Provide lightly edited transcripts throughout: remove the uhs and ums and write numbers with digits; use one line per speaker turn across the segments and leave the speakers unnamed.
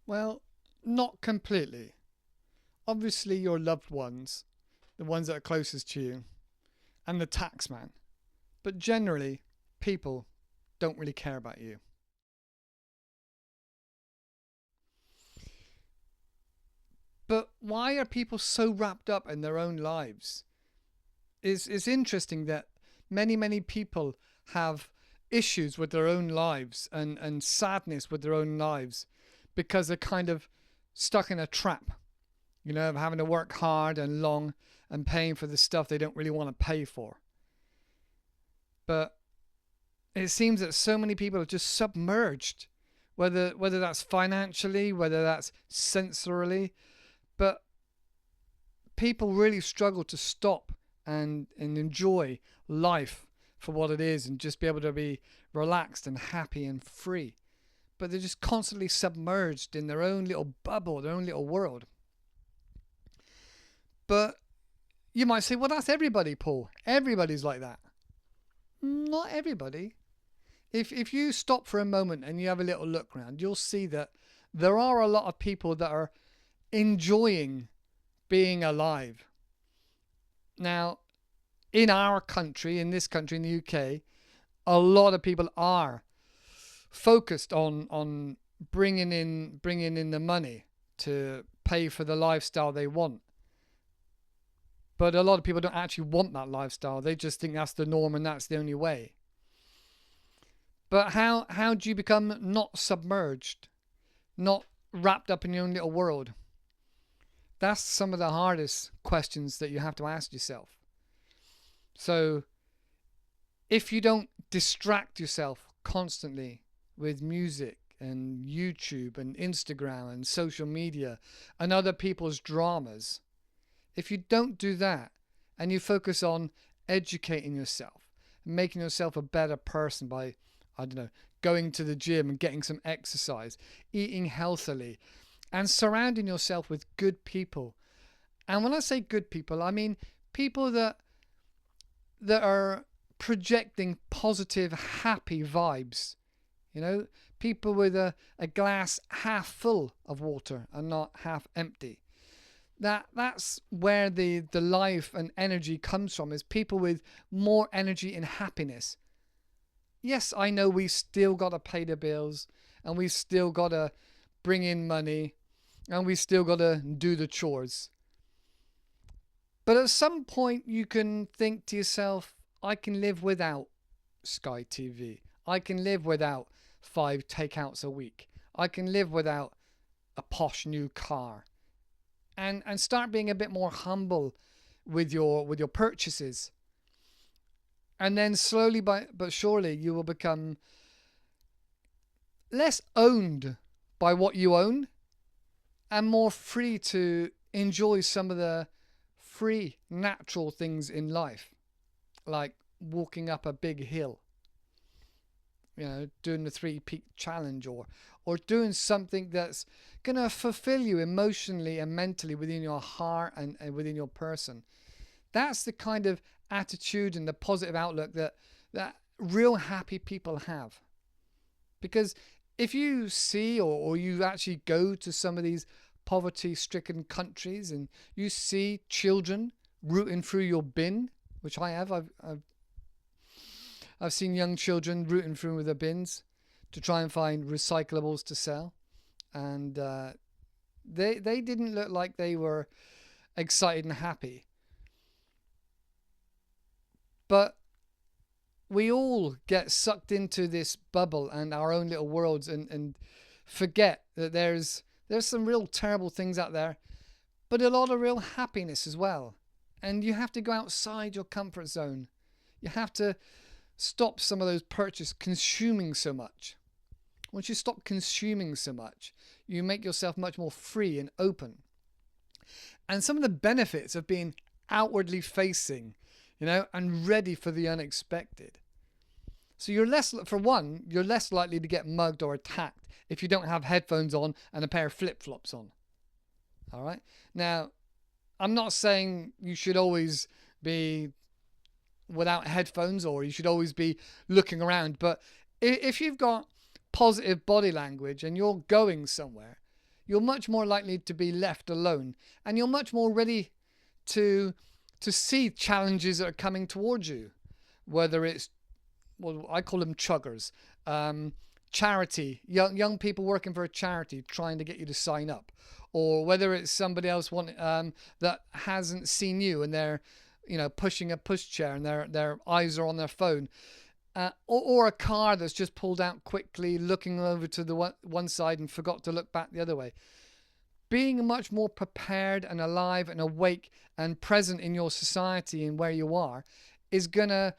Well, not completely. Obviously, your loved ones, the ones that are closest to you, and the tax man. But generally, people don't really care about you. But why are people so wrapped up in their own lives? It's interesting that many people have issues with their own lives and sadness with their own lives because they're kind of stuck in a trap, of having to work hard and long and paying for the stuff they don't really want to pay for. But it seems that so many people are just submerged, whether that's financially, whether that's sensorily, but people really struggle to stop and enjoy life for what it is and just be able to be relaxed and happy and free. But they're just constantly submerged in their own little bubble, their own little world. But you might say, well, that's everybody, Paul. Everybody's like that. Not everybody. If you stop for a moment and you have a little look around, you'll see that there are a lot of people that are enjoying being alive. Now, in our country, in this country, in the UK, a lot of people are focused on bringing in the money to pay for the lifestyle they want. But a lot of people don't actually want that lifestyle. They just think that's the norm and that's the only way. But how do you become not submerged, not wrapped up in your own little world? That's some of the hardest questions that you have to ask yourself. So if you don't distract yourself constantly with music and YouTube and Instagram and social media and other people's dramas, if you don't do that and you focus on educating yourself, making yourself a better person by, going to the gym and getting some exercise, eating healthily, and surrounding yourself with good people. And when I say good people, I mean people that are projecting positive, happy vibes. People with a glass half full of water and not half empty. That's where the life and energy comes from, is people with more energy and happiness. Yes, I know we still got to pay the bills and we still got to bring in money and we still got to do the chores. But at some point you can think to yourself, I can live without Sky TV. I can live without 5 takeouts a week. I can live without a posh new car. And start being a bit more humble with your purchases. And then slowly but surely you will become less owned by what you own and more free to enjoy some of the free natural things in life, like walking up a big hill, doing the 3-peak challenge, or doing something that's going to fulfill you emotionally and mentally within your heart and within your person. That's the kind of attitude and the positive outlook that real happy people have. Because if you see or you actually go to some of these poverty-stricken countries and you see children rooting through your bin, which I have, I've seen young children rooting through their bins to try and find recyclables to sell, and they didn't look like they were excited and happy. But we all get sucked into this bubble and our own little worlds and forget that there's some real terrible things out there, but a lot of real happiness as well. And you have to go outside your comfort zone. You have to stop some of those purchases, consuming so much. Once you stop consuming so much, you make yourself much more free and open. And some of the benefits of being outwardly facing, and ready for the unexpected. So you're less likely to get mugged or attacked if you don't have headphones on and a pair of flip-flops on. All right? Now, I'm not saying you should always be without headphones or you should always be looking around, but if you've got positive body language and you're going somewhere, you're much more likely to be left alone, and you're much more ready to see challenges that are coming towards you, whether it's, well, I call them chuggers, charity, young people working for a charity trying to get you to sign up, or whether it's somebody else that hasn't seen you and they're, pushing a pushchair and their eyes are on their phone, or a car that's just pulled out quickly, looking over to the one side and forgot to look back the other way. Being much more prepared and alive and awake and present in your society and where you are is going to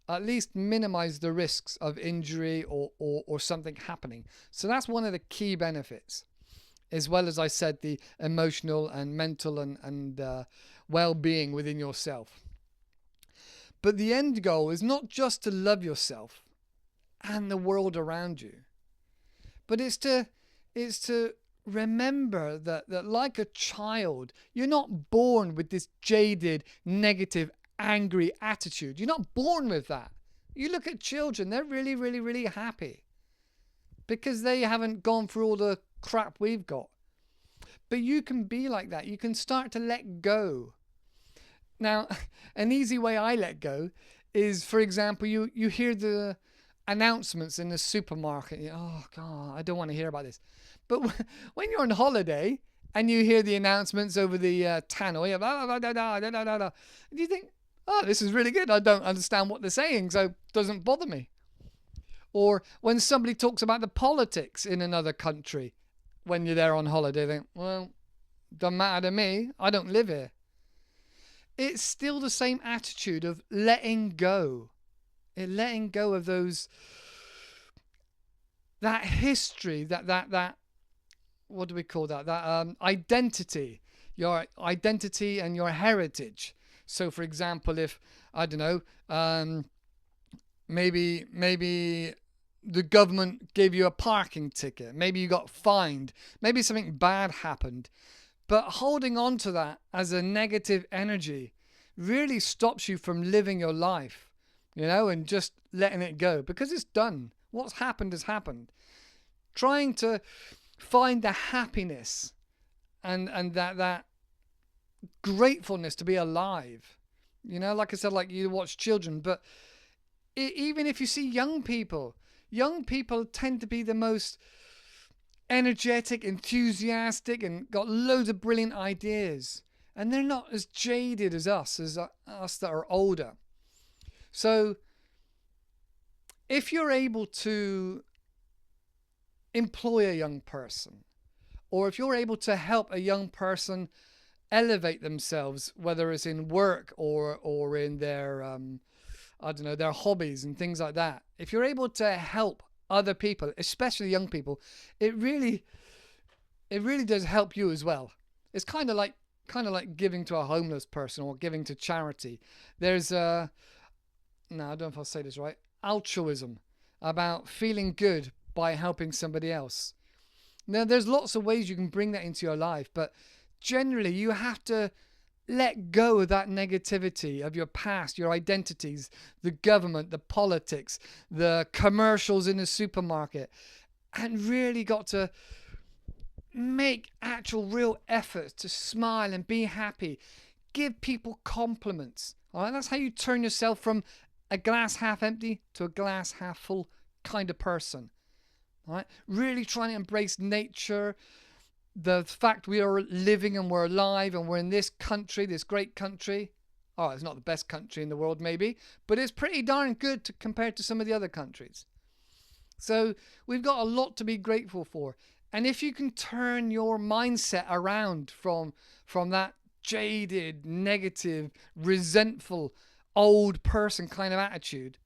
at least minimize the risks of injury or something happening. So that's one of the key benefits, as well as I said, the emotional and mental and well-being within yourself. But the end goal is not just to love yourself and the world around you, but it's to remember that like a child, you're not born with this jaded, negative, angry attitude. You're not born with that. You look at children, they're really, really, really happy because they haven't gone through all the crap we've got. But you can be like that. You can start to let go. Now, an easy way I let go is, for example, you hear the announcements in the supermarket. Oh, God, I don't want to hear about this. But when you're on holiday and you hear the announcements over the tannoy, and you think, oh, this is really good. I don't understand what they're saying, so it doesn't bother me. Or when somebody talks about the politics in another country when you're there on holiday, you think, well, doesn't matter to me. I don't live here. It's still the same attitude of letting go. Letting go of that history, that what do we call that? That identity, your identity and your heritage. So, for example, if, I don't know, maybe the government gave you a parking ticket, maybe you got fined, maybe something bad happened, but holding on to that as a negative energy really stops you from living your life, and just letting it go, because it's done. What's happened has happened. Trying to find the happiness and that gratefulness to be alive. Like I said, like you watch children, but even if you see young people tend to be the most energetic, enthusiastic, and got loads of brilliant ideas. And they're not as jaded as us that are older. So if you're able to employ a young person, or if you're able to help a young person elevate themselves, whether it's in work or in their their hobbies and things like that, if you're able to help other people, especially young people, it really does help you as well. It's kind of like giving to a homeless person or giving to charity. There's I don't know if I'll say this right, altruism, about feeling good by helping somebody else. Now, there's lots of ways you can bring that into your life, but generally you have to let go of that negativity of your past, your identities, the government, the politics, the commercials in the supermarket, and really got to make actual real efforts to smile and be happy. Give people compliments. All right, that's how you turn yourself from a glass half empty to a glass half full kind of person. All right, really trying to embrace nature, the fact we are living and we're alive and we're in this country, this great country. Oh, it's not the best country in the world maybe, but it's pretty darn good compared to some of the other countries. So we've got a lot to be grateful for. And if you can turn your mindset around from that jaded, negative, resentful, old person kind of attitude,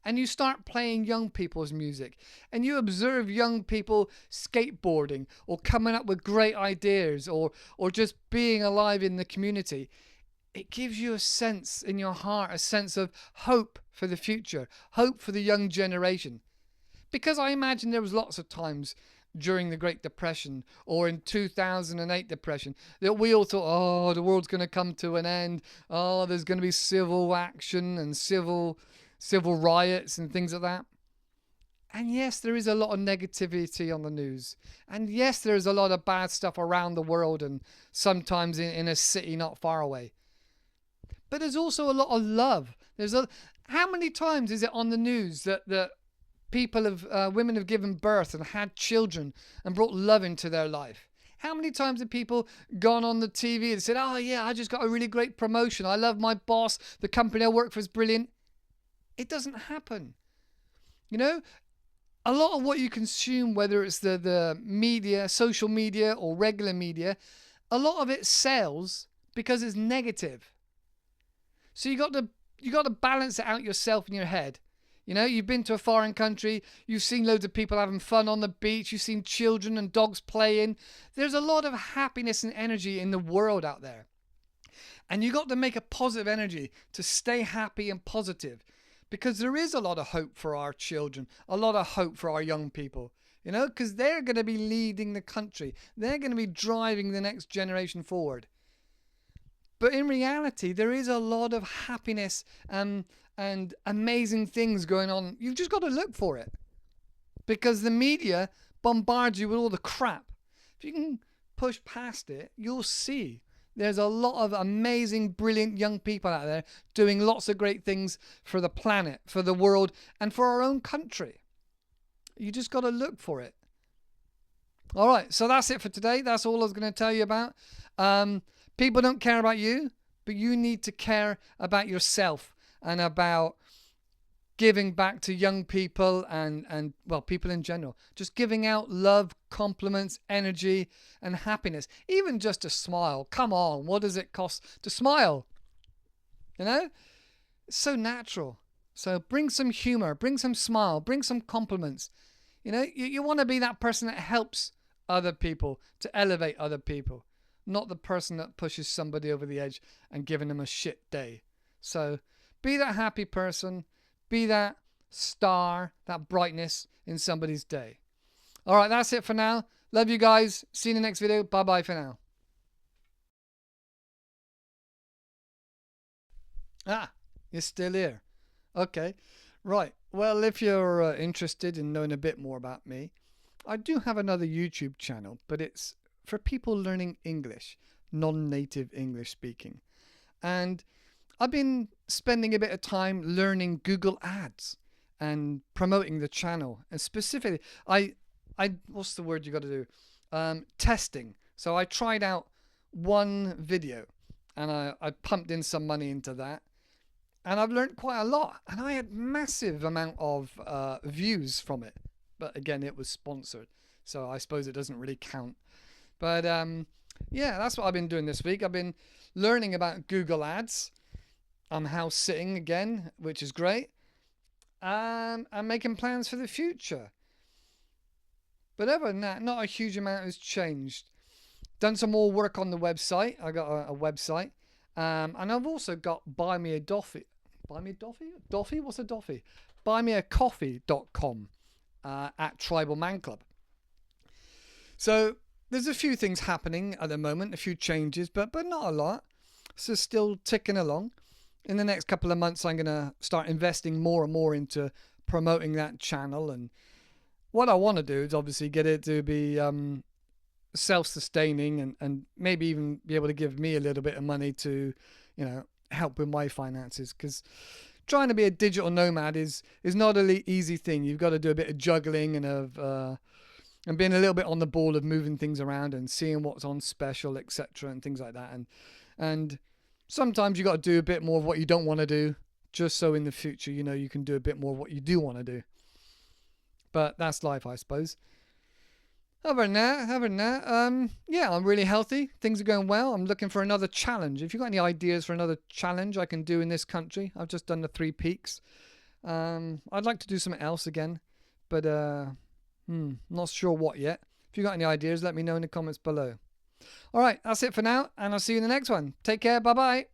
and you start playing young people's music, and you observe young people skateboarding or coming up with great ideas or just being alive in the community, it gives you a sense in your heart, a sense of hope for the future, hope for the young generation. Because I imagine there was lots of times during the Great Depression or in 2008 depression that we all thought, oh, the world's going to come to an end. Oh, there's going to be civil action and civil riots and things like that. And yes, there is a lot of negativity on the news. And yes, there is a lot of bad stuff around the world and sometimes in a city not far away. But there's also a lot of love. How many times is it on the news that people have women have given birth and had children and brought love into their life? How many times have people gone on the TV and said, "Oh yeah, I just got a really great promotion. I love my boss. The company I work for is brilliant." It doesn't happen. You know, a lot of what you consume, whether it's the media, social media or regular media, a lot of it sells because it's negative. So you got to balance it out yourself in your head. You know, you've been to a foreign country, you've seen loads of people having fun on the beach, you've seen children and dogs playing. There's a lot of happiness and energy in the world out there. And you got to make a positive energy to stay happy and positive, because there is a lot of hope for our children, a lot of hope for our young people, you know, because they're going to be leading the country. They're going to be driving the next generation forward. But in reality, there is a lot of happiness and amazing things going on. You've just got to look for it, because the media bombards you with all the crap. If you can push past it, you'll see there's a lot of amazing, brilliant young people out there doing lots of great things for the planet, for the world, and for our own country. You just got to look for it. All right, so that's it for today. That's all I was going to tell you about. People don't care about you, but you need to care about yourself and about giving back to young people and well, people in general. Just giving out love, compliments, energy, and happiness. Even just a smile. Come on, what does it cost to smile? You know? It's so natural. So bring some humor, bring some smile, bring some compliments. You know, you want to be that person that helps other people, to elevate other people. Not the person that pushes somebody over the edge and giving them a shit day. So be that happy person. Be that star, that brightness in somebody's day. All right, that's it for now. Love you guys. See you in the next video. Bye-bye for now. Ah, you're still here. Okay. Right. Well, if you're interested in knowing a bit more about me, I do have another YouTube channel, but it's for people learning English, non-native English speaking. And I've been spending a bit of time learning Google Ads and promoting the channel. And specifically, what's the word you got to do? Testing. So I tried out one video and I pumped in some money into that. And I've learned quite a lot. And I had massive amount of views from it. But again, it was sponsored. So I suppose it doesn't really count. But yeah, that's what I've been doing this week. I've been learning about Google Ads. I'm house sitting again, which is great. I'm making plans for the future. But other than that, not a huge amount has changed. Done some more work on the website. I got a website. And I've also got Buy Me a Doffy. Buy Me a Doffy? Doffy? What's a Doffy? BuyMeACoffee.com at Tribal Man Club. So there's a few things happening at the moment, a few changes, but not a lot. So still ticking along. In the next couple of months, I'm going to start investing more and more into promoting that channel. And what I want to do is obviously get it to be self-sustaining and maybe even be able to give me a little bit of money to, you know, help with my finances. Because trying to be a digital nomad is not an easy thing. You've got to do a bit of juggling and being a little bit on the ball of moving things around and seeing what's on special, etc. and things like that. And sometimes you got to do a bit more of what you don't want to do, just so in the future, you know, you can do a bit more of what you do want to do. But that's life, I suppose. Other than that, yeah, I'm really healthy. Things are going well. I'm looking for another challenge. If you've got any ideas for another challenge I can do in this country, I've just done the 3 peaks. I'd like to do something else again, but not sure what yet. If you've got any ideas, let me know in the comments below. All right, that's it for now, and I'll see you in the next one. Take care. Bye-bye.